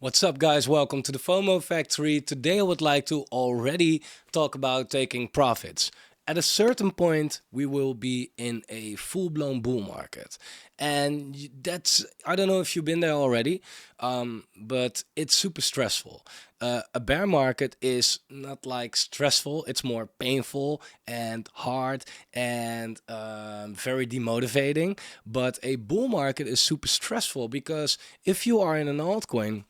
What's up, guys? Welcome to the Fomo Factory. Today I would like to already talk about taking profits. At a certain point, we will be in a full-blown bull market. And I don't know if you've been there already, but it's super stressful. A bear market is not like stressful, it's more painful and hard and very demotivating. But a bull market is super stressful because if you are in an altcoin,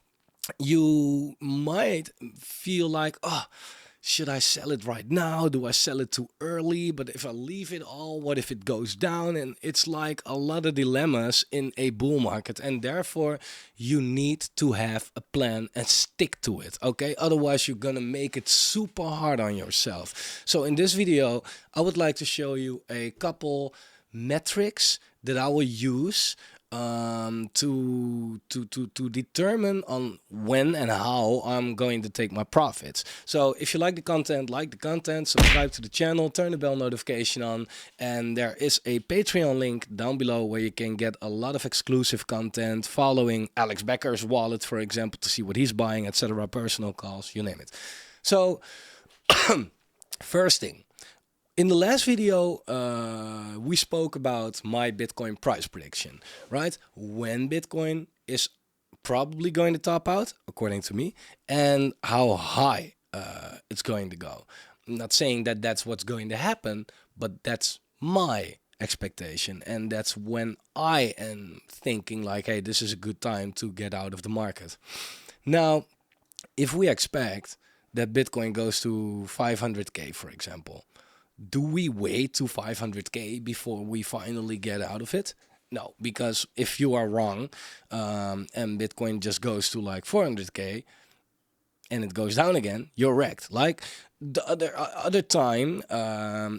you might feel like, oh, should I sell it right now? Do I sell it too early? But if I leave it all, what if it goes down? And it's like a lot of dilemmas in a bull market. And therefore, you need to have a plan and stick to it, okay? Otherwise, you're gonna make it super hard on yourself. So in this video, I would like to show you a couple metrics that I will use to determine on when and how I'm going to take my profits. So if you like the content, subscribe to the channel, turn the bell notification on, and there is a Patreon link down below where you can get a lot of exclusive content, following Alex Becker's wallet, for example, to see what he's buying, etc., personal calls, you name it. So first thing, in the last video, we spoke about my Bitcoin price prediction, right? When Bitcoin is probably going to top out, according to me, and how high it's going to go. I'm not saying that that's what's going to happen, but that's my expectation. And that's when I am thinking like, hey, this is a good time to get out of the market. Now, if we expect that Bitcoin goes to 500K, for example, do we wait to 500K before we finally get out of it? No, because if you are wrong and Bitcoin just goes to like 400K and it goes down again, you're wrecked. Like the other time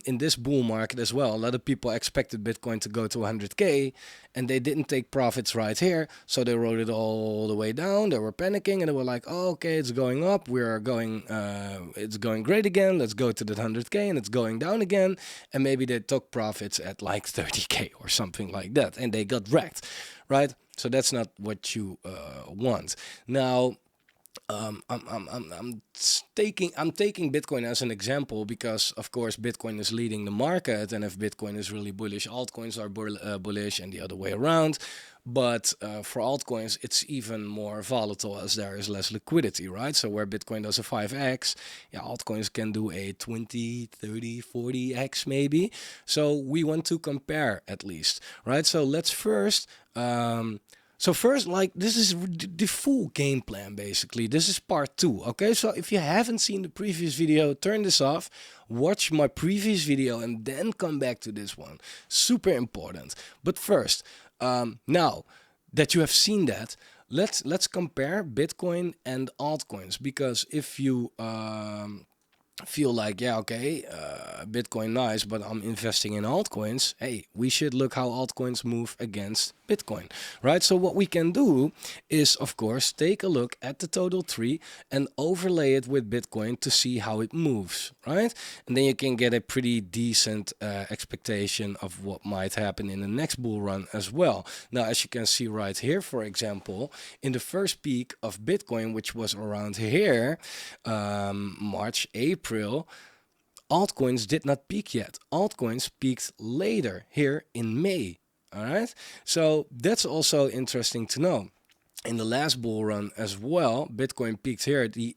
in this bull market as well, a lot of people expected Bitcoin to go to 100K and they didn't take profits right here, so they wrote it all the way down. They were panicking and they were like, oh, okay, it's going up, it's going great again, let's go to the 100K, and it's going down again, and maybe they took profits at like 30K or something like that, and they got wrecked, right? So that's not what you want. Now, I'm taking Bitcoin as an example because, of course, Bitcoin is leading the market, and if Bitcoin is really bullish, altcoins are bullish, and the other way around. But for altcoins, it's even more volatile as there is less liquidity, right? So where Bitcoin does a 5x, yeah, altcoins can do a 20, 30, 40x maybe. So we want to compare at least, right? So let's first. Like, this is the full game plan, basically. This is part 2, okay? So if you haven't seen the previous video, turn this off, watch my previous video, and then come back to this one. Super important. But first, now that you have seen that, let's compare Bitcoin and altcoins, because if you feel like, yeah, okay, Bitcoin nice, but I'm investing in altcoins, hey, we should look how altcoins move against Bitcoin, right? So what we can do is, of course, take a look at the total tree and overlay it with Bitcoin to see how it moves, right? And then you can get a pretty decent expectation of what might happen in the next bull run as well. Now, as you can see right here, for example, in the first peak of Bitcoin, which was around here, March, April, altcoins did not peak yet. Altcoins peaked later, here in May. All right, so that's also interesting to know. In the last bull run as well, Bitcoin peaked here at the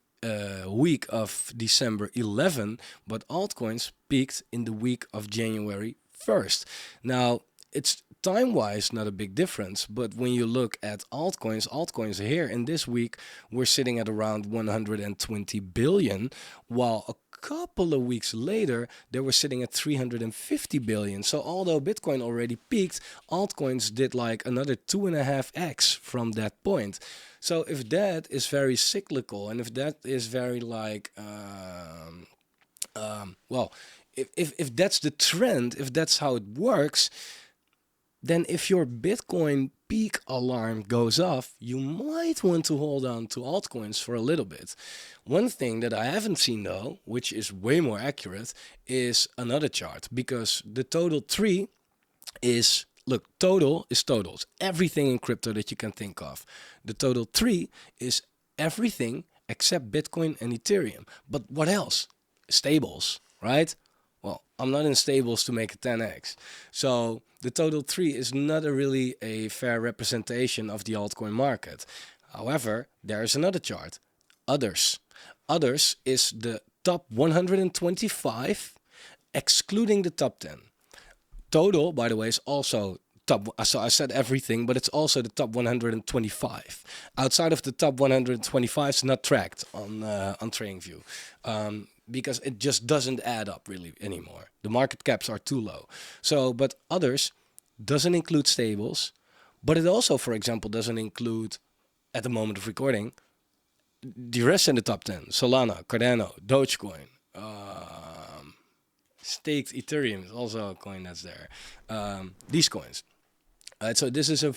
week of December 11, but altcoins peaked in the week of January 1st. Now, it's time-wise not a big difference, but when you look at altcoins here in this week, we're sitting at around 120 billion, while a couple of weeks later, they were sitting at 350 billion. So although Bitcoin already peaked, altcoins did like another 2.5x from that point. So if that is very cyclical, and if that is very like, well, if that's the trend, if that's how it works, then if your Bitcoin peak alarm goes off, you might want to hold on to altcoins for a little bit. One thing that I haven't seen though, which is way more accurate, is another chart, because the total tree is, look, total is totals. Everything in crypto that you can think of. The total tree is everything except Bitcoin and Ethereum. But what else? Stables, right? Well, I'm not in stables to make a 10x. So the total 3 is not really a fair representation of the altcoin market. However, there is another chart, others. Others is the top 125, excluding the top 10. Total, by the way, is also top. So I said everything, but it's also the top 125. Outside of the top 125, it's not tracked on TradingView. Because it just doesn't add up really anymore. The market caps are too low. So, but others doesn't include stables, but it also, for example, doesn't include, at the moment of recording, the rest in the top 10. Solana, Cardano, Dogecoin, staked Ethereum is also a coin that's there. These coins. So this is a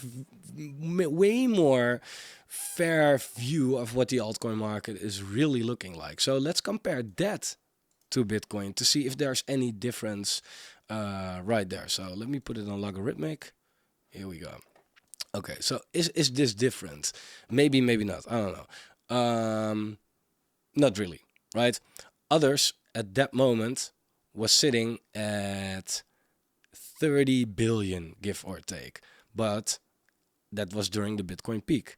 way more fair view of what the altcoin market is really looking like. So let's compare that to Bitcoin to see if there's any difference right there. So let me put it on logarithmic. Here we go. Okay, so is this different? Maybe, maybe not. I don't know. Not really, right? Others at that moment was sitting at 30 billion, give or take. But that was during the Bitcoin peak.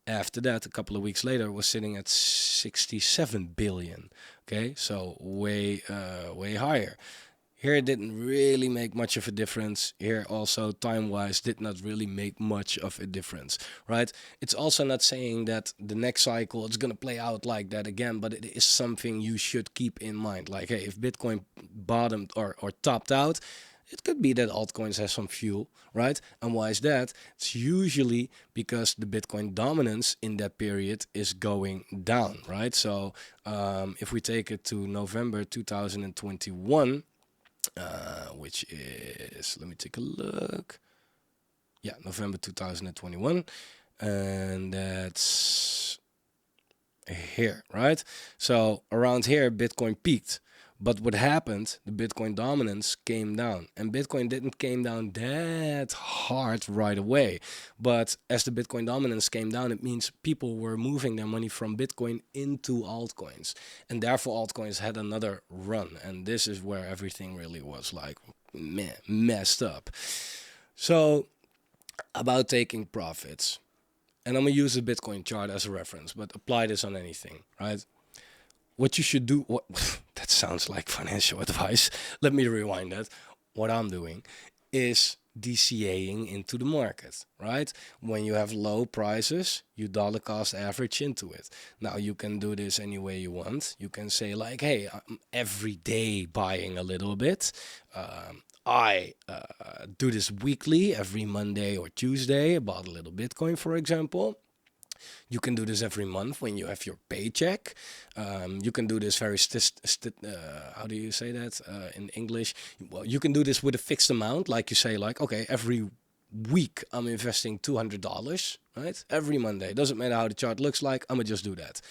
After that, a couple of weeks later, was sitting at 67 billion. Okay, so way higher. Here it didn't really make much of a difference. Here also, time-wise, did not really make much of a difference, right? It's also not saying that the next cycle it's going to play out like that again, but it is something you should keep in mind. Like, hey, if Bitcoin bottomed or topped out, it could be that altcoins have some fuel, right? And why is that? It's usually because the Bitcoin dominance in that period is going down, right? So if we take it to November 2021, which is, let me take a look. Yeah, November 2021. And that's here, right? So around here, Bitcoin peaked. But what happened, the Bitcoin dominance came down. And Bitcoin didn't came down that hard right away. But as the Bitcoin dominance came down, it means people were moving their money from Bitcoin into altcoins. And therefore, altcoins had another run. And this is where everything really was like, man, messed up. So, about taking profits. And I'm going to use the Bitcoin chart as a reference, but apply this on anything, right? What you should do, that sounds like financial advice. Let me rewind that. What I'm doing is DCAing into the market, right? When you have low prices, you dollar cost average into it. Now you can do this any way you want. You can say like, hey, I'm every day buying a little bit. I do this weekly, every Monday or Tuesday, about a little Bitcoin, for example. You can do this every month when you have your paycheck. You can do this very, how do you say that in English? Well, you can do this with a fixed amount. Like you say, like, okay, every week I'm investing $200, right? Every Monday. Doesn't matter how the chart looks like. I'm going to just do that.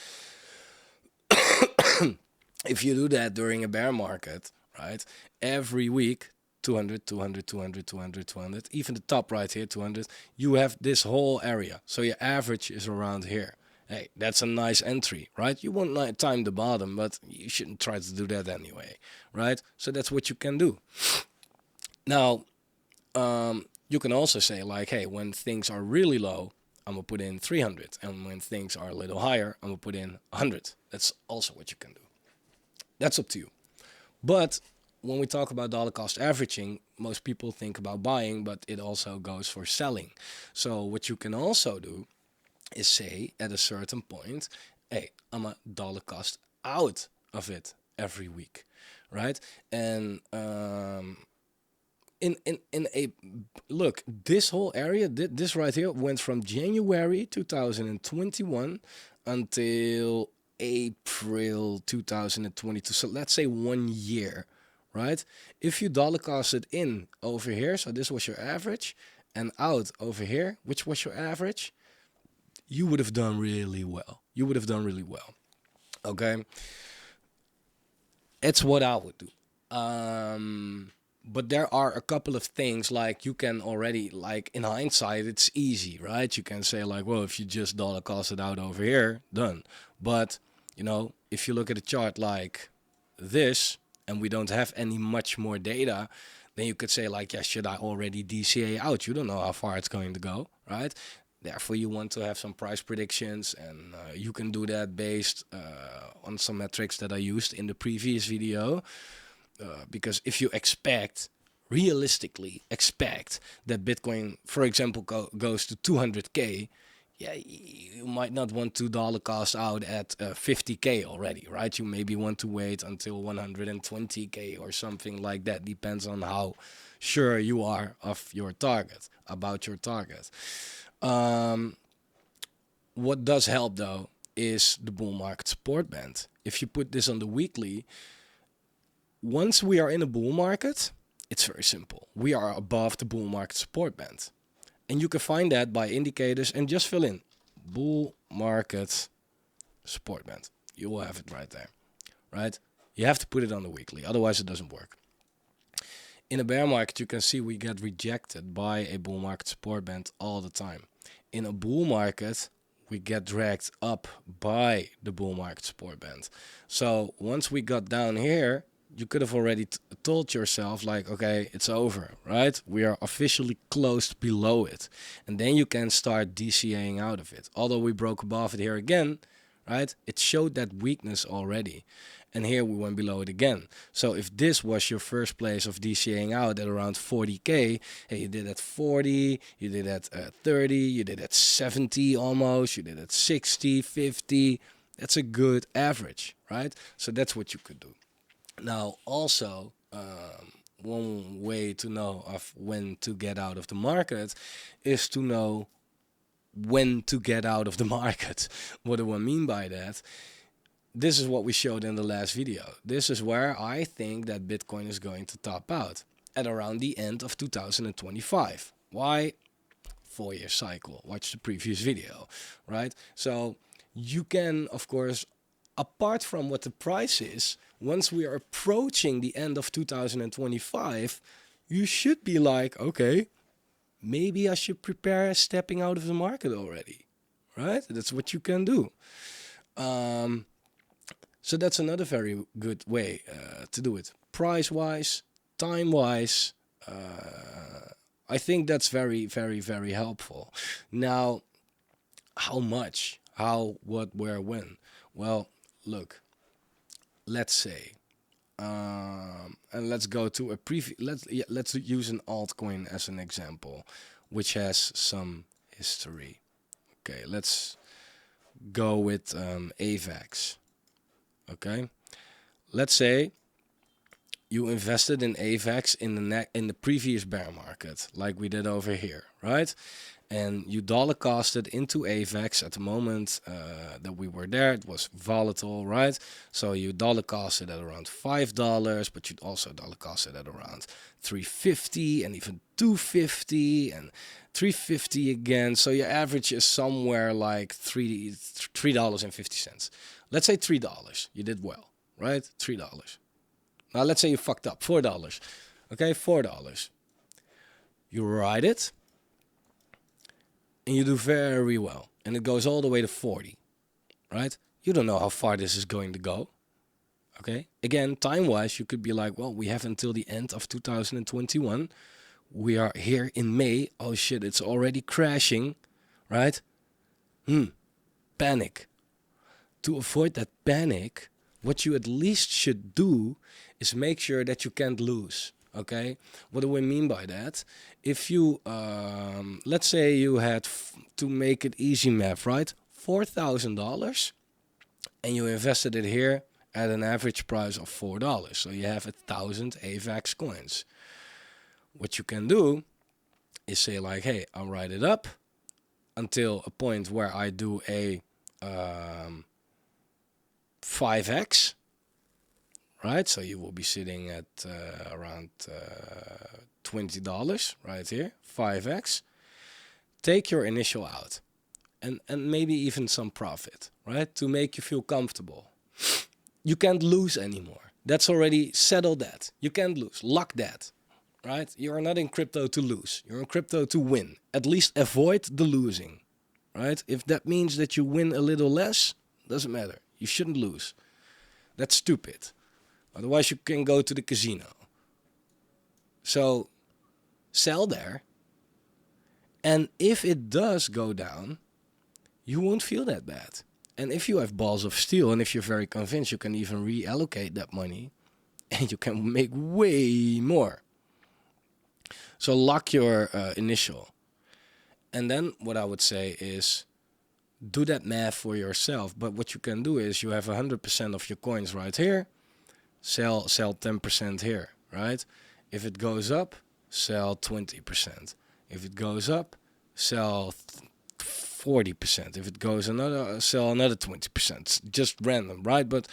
If you do that during a bear market, right? Every week, 200, 200, 200, 200, 200, even the top right here, 200, you have this whole area. So your average is around here. Hey, that's a nice entry, right? You won't time the bottom, but you shouldn't try to do that anyway, right? So that's what you can do. Now, you can also say like, hey, when things are really low, I'm going to put in 300. And when things are a little higher, I'm going to put in 100. That's also what you can do. That's up to you. But when we talk about dollar cost averaging, most people think about buying, but it also goes for selling. So what you can also do is say at a certain point, hey, I'm a dollar cost out of it every week, right? And in a look, this whole area, this right here went from January 2021 until April 2022. So let's say 1 year. Right? If you dollar cost it in over here, so this was your average, and out over here, which was your average, you would have done really well. You would have done really well. Okay? It's what I would do. But there are a couple of things like you can already, like in hindsight, it's easy, right? You can say like, well, if you just dollar cost it out over here, done. But, you know, if you look at a chart like this and we don't have any much more data, then you could say like, yeah, should I already DCA out? You don't know how far it's going to go, right? Therefore, you want to have some price predictions, and you can do that based on some metrics that I used in the previous video. Because if you realistically expect that Bitcoin, for example, goes to 200K, yeah, you might not want to dollar cost out at 50K already, right? You maybe want to wait until 120K or something like that. Depends on how sure you are of your target, about your target. What does help though is the bull market support band. If you put this on the weekly, once we are in a bull market, it's very simple. We are above the bull market support band. And you can find that by indicators and just fill in bull market support band. You will have it right there, right? You have to put it on the weekly, otherwise it doesn't work. In a bear market, you can see we get rejected by a bull market support band all the time. In a bull market, we get dragged up by the bull market support band. So once we got down here, you could have already told yourself like, okay, it's over, right? We are officially closed below it. And then you can start DCAing out of it. Although we broke above it here again, right? It showed that weakness already. And here we went below it again. So if this was your first place of DCAing out at around 40K, hey, you did at 40, you did at 30, you did at 70 almost, you did at 60, 50. That's a good average, right? So that's what you could do. Now, also, one way to know of when to get out of the market is to know when to get out of the market. What do I mean by that? This is what we showed in the last video. This is where I think that Bitcoin is going to top out at around the end of 2025. Why? 4-year cycle. Watch the previous video, right? So you can, of course, apart from what the price is, once we are approaching the end of 2025, you should be like, okay, maybe I should prepare stepping out of the market already, right? That's what you can do. So that's another very good way to do it. Price-wise, time-wise, I think that's very, very, very helpful. Now, how much? How, what, where, when? Well, look, let's say, and let's go to a let's use an altcoin as an example, which has some history. Okay, let's go with AVAX. Okay, let's say you invested in AVAX in the previous bear market, like we did over here, right? And you dollar costed into AVAX at the moment that we were there. It was volatile, right? So you dollar costed at around $5, but you'd also dollar costed at around $3.50 and even $2.50 and $3.50 again. So your average is somewhere like $3.50. Let's say $3. You did well, right? $3. Now let's say you fucked up, $4. Okay, $4. You ride it. And you do very well, and it goes all the way to 40, right? You don't know how far this is going to go, okay? Again, time-wise, you could be like, well, we have until the end of 2021. We are here in May. Oh, shit, it's already crashing, right? Panic. To avoid that panic, what you at least should do is make sure that you can't lose. Okay, what do I mean by that? If you, let's say you had, to make it easy math, right? $4,000 and you invested it here at an average price of $4. So you have 1,000 AVAX coins. What you can do is say like, hey, I'll write it up until a point where I do a 5x. Right, so you will be sitting at around $20 right here, 5x. Take your initial out and maybe even some profit, right, to make you feel comfortable. You can't lose anymore. That's already settled that. You can't lose. Lock that. right? You are not in crypto to lose. You're in crypto to win. At least avoid the losing, right? If that means that you win a little less, doesn't matter. You shouldn't lose. That's stupid. Otherwise, you can go to the casino. So sell there. And if it does go down, you won't feel that bad. And if you have balls of steel, and if you're very convinced, you can even reallocate that money and you can make way more. So lock your initial. And then what I would say is do that math for yourself. But what you can do is you have 100% of your coins right here. Sell 10% here, right? If it goes up, sell 20%. If it goes up, sell 40%. If it goes another, sell another 20%. Just random, right? But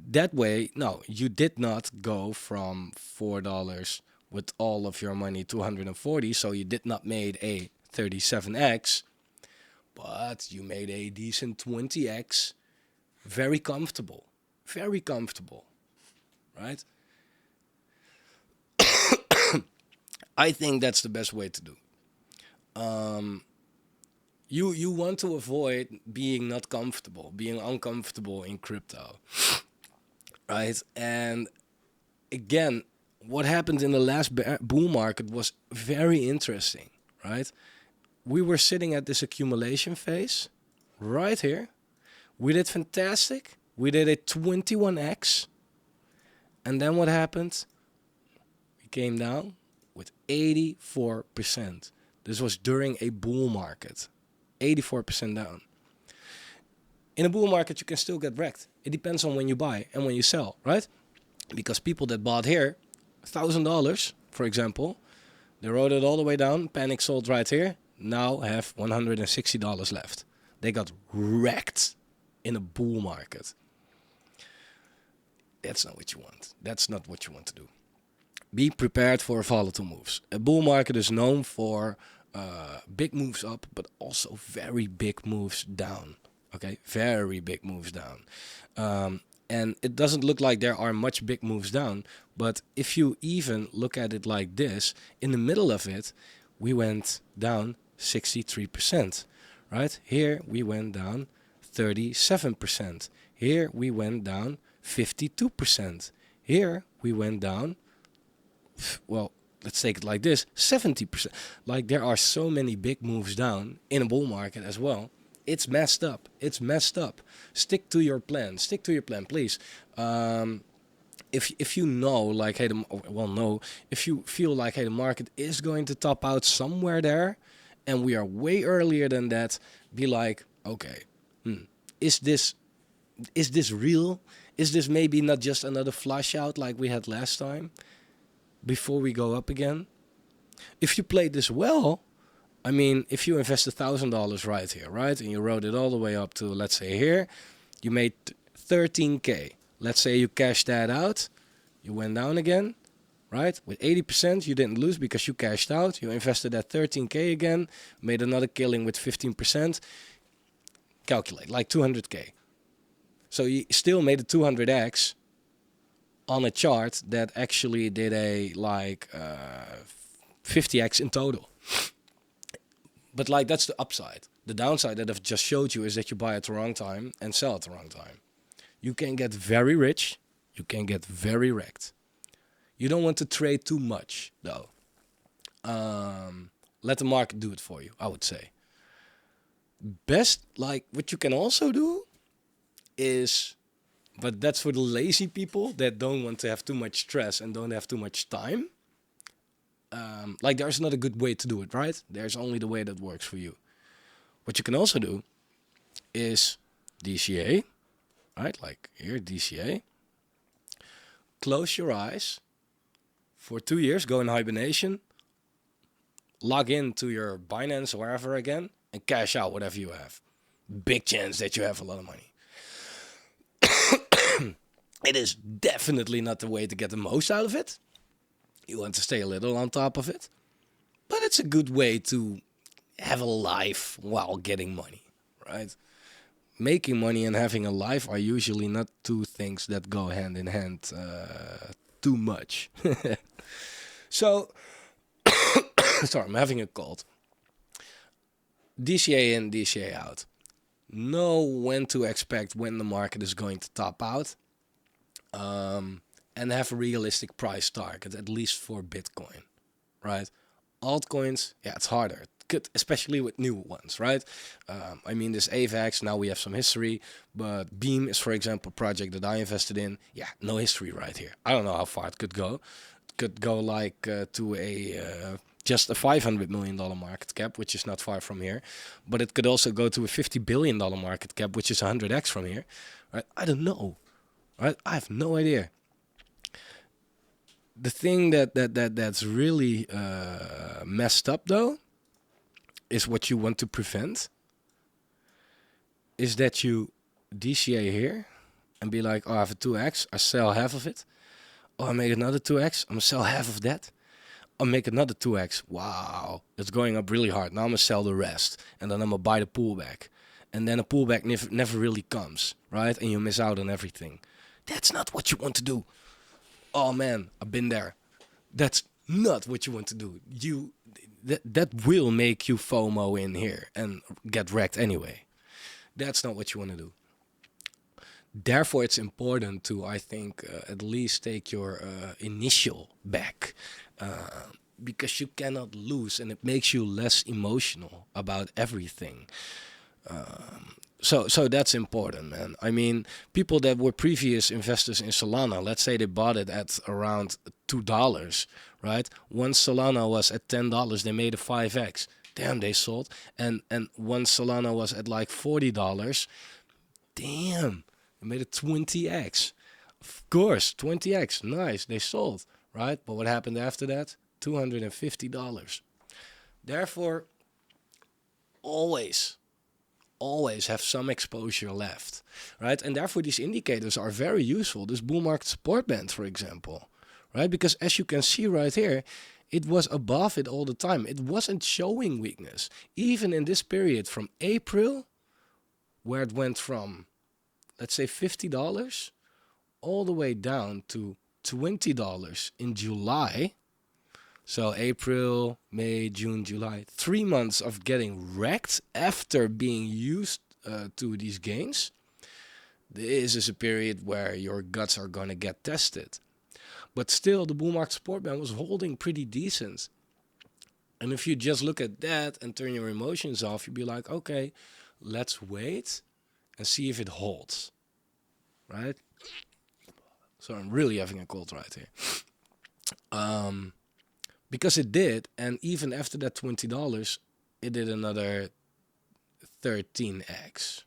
that way, no, you did not go from $4 with all of your money to 140. So you did not made a 37x, but you made a decent 20x. Very comfortable. Very comfortable, right? I think that's the best way to do. You want to avoid being not comfortable, being uncomfortable in crypto, right? And again, what happened in the last bull market was very interesting, right? We were sitting at this accumulation phase right here. We did fantastic. We did a 21x. And then what happened? We came down with 84%. This was during a bull market. 84% down. In a bull market, you can still get wrecked. It depends on when you buy and when you sell, right? Because people that bought here, $1,000, for example, they rode it all the way down, panic sold right here, now have $160 left. They got wrecked in a bull market. That's not what you want. That's not what you want to do. Be prepared for volatile moves. A bull market is known for big moves up, but also very big moves down. Okay, very big moves down. And it doesn't look like there are much big moves down, but if you even look at it like this, in the middle of it, we went down 63%, right? Here we went down 37%. Here we went down 52%. Here we went down, well, let's take it like this, 70%. Like there are so many big moves down in a bull market as well. It's messed up. It's messed up. Stick to your plan. Stick to your plan, please. If you know, like, hey, if you feel like, hey, the market is going to top out somewhere there, and we are way earlier than that, be like, okay, is this real? Is this maybe not just another flush out like we had last time before we go up again? If you played this well, I mean, if you invest $1,000 right here, right, and you rode it all the way up to, let's say here, you made 13K. Let's say you cashed that out, you went down again, right? With 80%, you didn't lose because you cashed out. You invested that 13K again, made another killing with 15%. Calculate, like 200K. So you still made a 200x on a chart that actually did a, like, 50x in total. But like that's the upside. The downside that I've just showed you is that you buy at the wrong time and sell at the wrong time. You can get very rich. You can get very wrecked. You don't want to trade too much, though. Let the market do it for you, I would say. Best, like what you can also do is, but that's for the lazy people that don't want to have too much stress and don't have too much time. Like there's not a good way to do it, right? There's only the way that works for you. What you can also do is DCA, right? Like here, DCA. Close your eyes for 2 years, go in hibernation, log into your Binance or wherever again, and cash out whatever you have. Big chance that you have a lot of money. It is definitely not the way to get the most out of it. You want to stay a little on top of it. But it's a good way to have a life while getting money, right? Making money and having a life are usually not two things that go hand in hand too much. So, sorry, I'm having a cold. DCA in, DCA out. Know when to expect when the market is going to top out, and have a realistic price target, at least for Bitcoin, right? Altcoins, yeah, it's harder, especially with new ones, right? I mean, this AVAX, now we have some history, but Beam is, for example, a project that I invested in. Yeah, no history right here. I don't know how far it could go. It could go like to a just a $500 million market cap, which is not far from here. But it could also go to a $50 billion market cap, which is 100x from here, right? I don't know, right? I have no idea. The thing that's really messed up though is what you want to prevent is that you DCA here and be like, oh, I have a 2x, I sell half of it. Oh, I make another 2x, I'm gonna sell half of that. I'll make another 2x. Wow, it's going up really hard. Now I'm gonna sell the rest, and then I'm gonna buy the pullback. And then a pullback never really comes, right? And you miss out on everything. That's not what you want to do. Oh man, I've been there. That's not what you want to do. That will make you FOMO in here and get wrecked anyway. That's not what you want to do. Therefore, it's important to, I think, at least take your initial back, because you cannot lose, and it makes you less emotional about everything. So that's important, man. I mean, people that were previous investors in Solana, let's say they bought it at around $2, right? Once Solana was at $10, they made a 5x. Damn, they sold. And once Solana was at like $40, damn, they made a 20x. Of course, 20x, nice, they sold, right? But what happened after that? $250. Therefore, always have some exposure left, right? And therefore these indicators are very useful. This bull market support band, for example, right? Because as you can see right here, it was above it all the time. It wasn't showing weakness. Even in this period from April, where it went from, let's say $50 all the way down to $20 in July. So April, May, June, July, 3 months of getting wrecked after being used to these gains. This is a period where your guts are going to get tested. But still, the bull market support band was holding pretty decent. And if you just look at that and turn your emotions off, you'd be like, okay, let's wait and see if it holds, right? So I'm really having a cold right here. Because it did, and even after that $20, it did another 13x.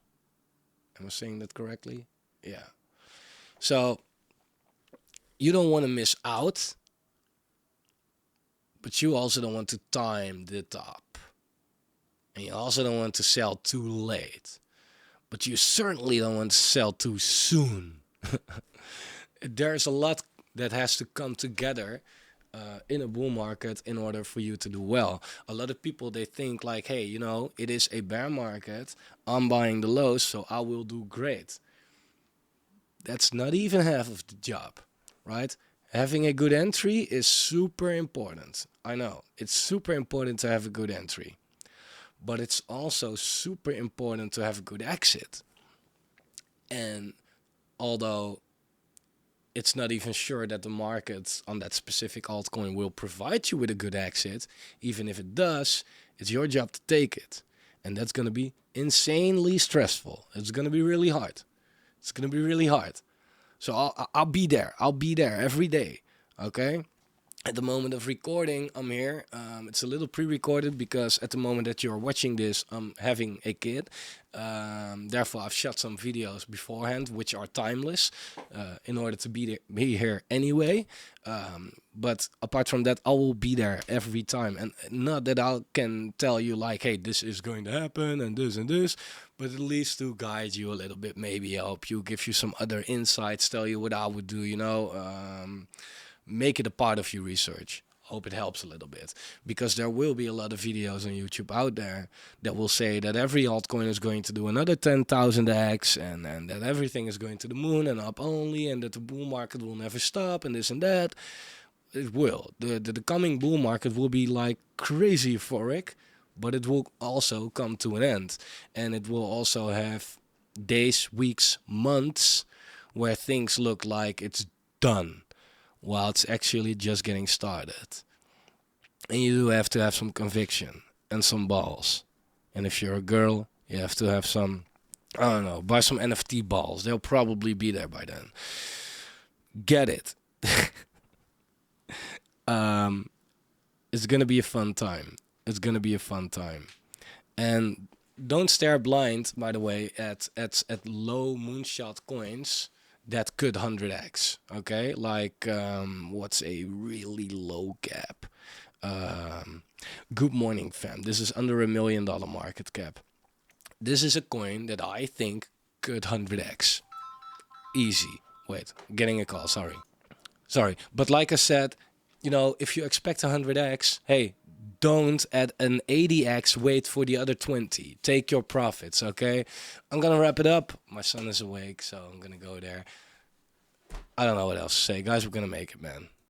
Am I saying that correctly? Yeah. So you don't want to miss out, but you also don't want to time the top. And you also don't want to sell too late. But you certainly don't want to sell too soon. There's a lot that has to come together in a bull market in order for you to do well. A lot of people, they think like, hey, you know, it is a bear market. I'm buying the lows, so I will do great. That's not even half of the job, right? Having a good entry is super important. I know, it's super important to have a good entry. But it's also super important to have a good exit. And although it's not even sure that the market on that specific altcoin will provide you with a good exit, even if it does, it's your job to take it. And that's going to be insanely stressful. It's going to be really hard. It's going to be really hard. So I'll be there. I'll be there every day. Okay? At the moment of recording, I'm here. It's a little pre-recorded because at the moment that you're watching this, I'm having a kid. Therefore, I've shot some videos beforehand, which are timeless, in order to be here anyway. But apart from that, I will be there every time. And not that I can tell you like, hey, this is going to happen and this, but at least to guide you a little bit, maybe help you, give you some other insights, tell you what I would do, you know. Make it a part of your research. Hope it helps a little bit, because there will be a lot of videos on YouTube out there that will say that every altcoin is going to do another 10,000x and that everything is going to the moon and up only, and that the bull market will never stop and this and that. It will. The coming bull market will be like crazy euphoric, but it will also come to an end. And it will also have days, weeks, months where things look like it's done while it's actually just getting started. And you do have to have some conviction and some balls. And if you're a girl, you have to have some, I don't know, buy some NFT balls. They'll probably be there by then. Get it. It's gonna be a fun time. It's gonna be a fun time. And don't stare blind, by the way, at low moonshot coins that could 100x. Okay, like what's a really low cap? Good morning, fam. This is under $1 million market cap. This is a coin that I think could 100x. Easy. Wait, getting a call. Sorry. But like I said, you know, if you expect 100x, hey, don't at an 80x wait for the other 20. Take your profits, okay? I'm gonna wrap it up. My son is awake, so I'm gonna go there. I don't know what else to say. Guys, we're gonna make it, man.